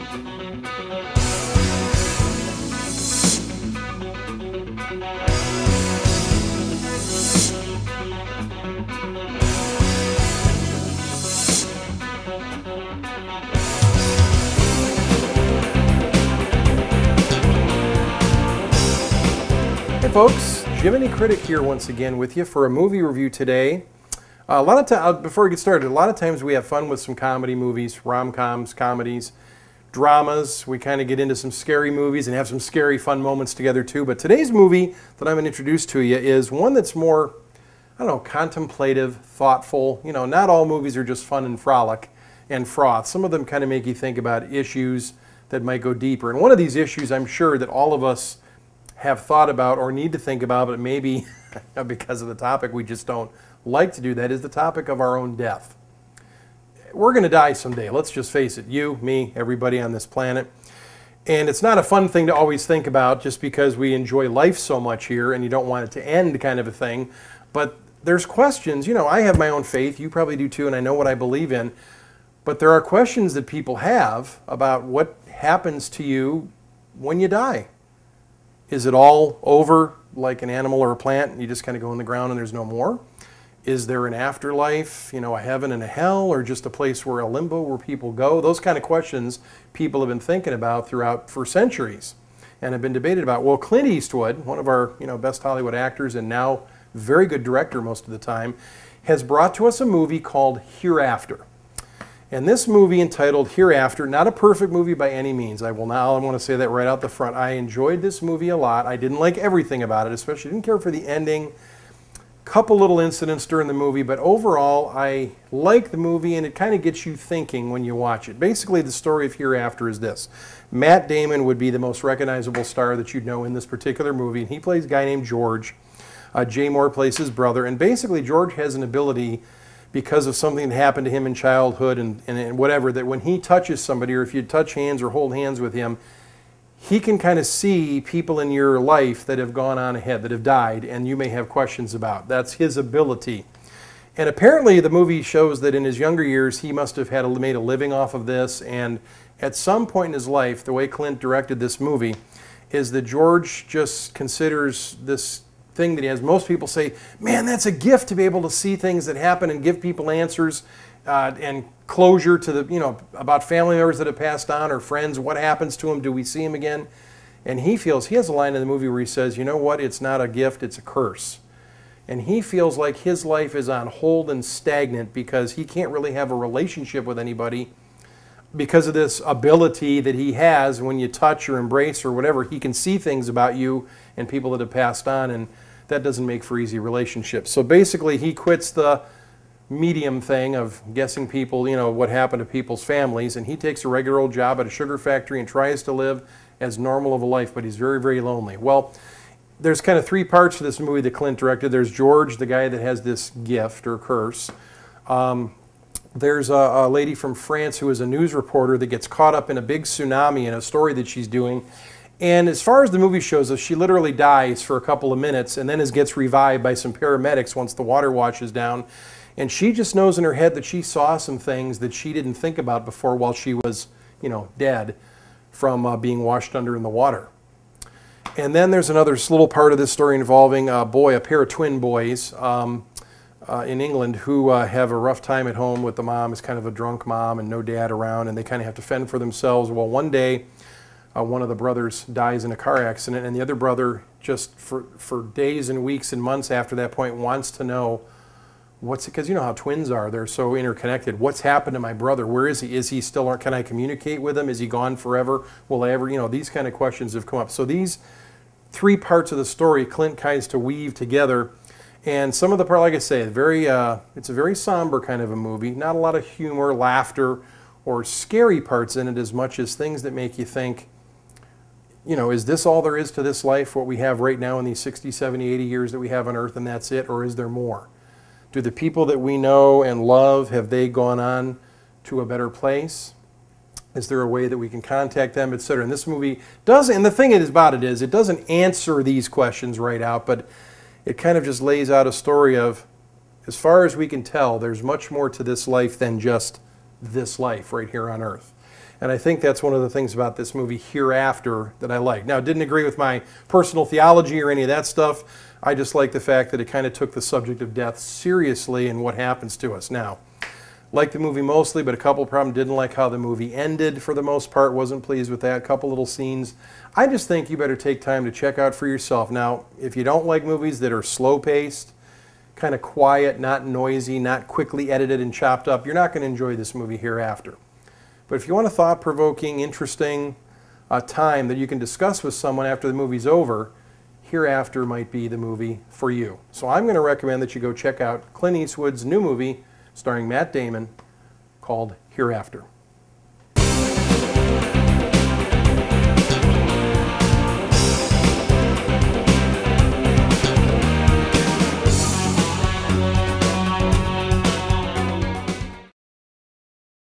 Hey folks, Jiminy Critic here once again with you for a movie review today. Before we get started, a lot of times we have fun with some comedy movies, rom-coms, comedies, dramas. We kind of get into some scary movies and have some scary fun moments together too. But today's movie that I'm going to introduce to you is one that's more, I don't know, contemplative, thoughtful. You know, not all movies are just fun and frolic and froth. Some of them kind of make you think about issues that might go deeper. And one of these issues I'm sure that all of us have thought about or need to think about, but maybe because of the topic we just don't like to do that, is the topic of our own death. We're going to die someday. Let's just face it. You, me, everybody on this planet. And it's not a fun thing to always think about just because we enjoy life so much here and you don't want it to end kind of a thing. But there's questions. You know, I have my own faith. You probably do too, and I know what I believe in. But there are questions that people have about what happens to you when you die. Is it all over like an animal or a plant and you just kind of go in the ground and there's no more? Is there an afterlife, you know, a heaven and a hell, or just a place where a limbo where people go? Those kind of questions people have been thinking about for centuries and have been debated about. Well, Clint Eastwood, one of our best Hollywood actors and now very good director most of the time, has brought to us a movie called Hereafter. And this movie entitled Hereafter, not a perfect movie by any means. I want to say that right out the front. I enjoyed this movie a lot. I didn't like everything about it, especially didn't care for the ending. Couple little incidents during the movie, but overall I like the movie and it kind of gets you thinking when you watch it. Basically the story of Hereafter is this. Matt Damon would be the most recognizable star that you'd know in this particular movie, and he plays a guy named George. Jay Moore plays his brother, and basically George has an ability because of something that happened to him in childhood and whatever, that when he touches somebody, or if you touch hands or hold hands with him, he can kind of see people in your life that have gone on ahead, that have died, and you may have questions about. That's his ability. And apparently the movie shows that in his younger years, he must have made a living off of this, and at some point in his life, the way Clint directed this movie, is that George just considers this thing that he has. Most people say, man, that's a gift to be able to see things that happen and give people answers and closure to the, about family members that have passed on or friends. What happens to them? Do we see him again? And he has a line in the movie where he says, you know what? It's not a gift, it's a curse. And he feels like his life is on hold and stagnant because he can't really have a relationship with anybody because of this ability that he has. When you touch or embrace or whatever, he can see things about you and people that have passed on, and that doesn't make for easy relationships. So basically he quits the medium thing of guessing people, what happened to people's families, and he takes a regular old job at a sugar factory and tries to live as normal of a life, but he's very, very lonely. Well, there's kind of three parts to this movie that Clint directed. There's George, the guy that has this gift or curse. There's a lady from France who is a news reporter that gets caught up in a big tsunami in a story that she's doing. And as far as the movie shows us, she literally dies for a couple of minutes and then gets revived by some paramedics once the water washes down. And she just knows in her head that she saw some things that she didn't think about before while she was, dead from being washed under in the water. And then there's another little part of this story involving a pair of twin boys in England who have a rough time at home with the mom. It's kind of a drunk mom and no dad around, and they kind of have to fend for themselves. Well, one day, one of the brothers dies in a car accident, and the other brother, just for days and weeks and months after that point, wants to know because you know how twins are, they're so interconnected. What's happened to my brother? Where is he? Is he still, can I communicate with him? Is he gone forever? Will I ever, these kind of questions have come up. So these three parts of the story, Clint tries to weave together, and some of the part, like I say, it's a very somber kind of a movie. Not a lot of humor, laughter, or scary parts in it as much as things that make you think, is this all there is to this life, what we have right now in these 60, 70, 80 years that we have on earth, and that's it, or is there more? Do the people that we know and love, have they gone on to a better place? Is there a way that we can contact them, etc.? And this movie does, and the thing about it is, it doesn't answer these questions right out, but it kind of just lays out a story of, as far as we can tell, there's much more to this life than just this life right here on earth. And I think that's one of the things about this movie, Hereafter, that I like. Now, it didn't agree with my personal theology or any of that stuff. I just like the fact that it kind of took the subject of death seriously and what happens to us. Now, liked the movie mostly, but a couple of problems. Didn't like how the movie ended for the most part. Wasn't pleased with that. A couple little scenes. I just think you better take time to check out for yourself. Now, if you don't like movies that are slow-paced, kind of quiet, not noisy, not quickly edited and chopped up, you're not going to enjoy this movie Hereafter. But if you want a thought-provoking, interesting time that you can discuss with someone after the movie's over, Hereafter might be the movie for you. So I'm going to recommend that you go check out Clint Eastwood's new movie starring Matt Damon called Hereafter.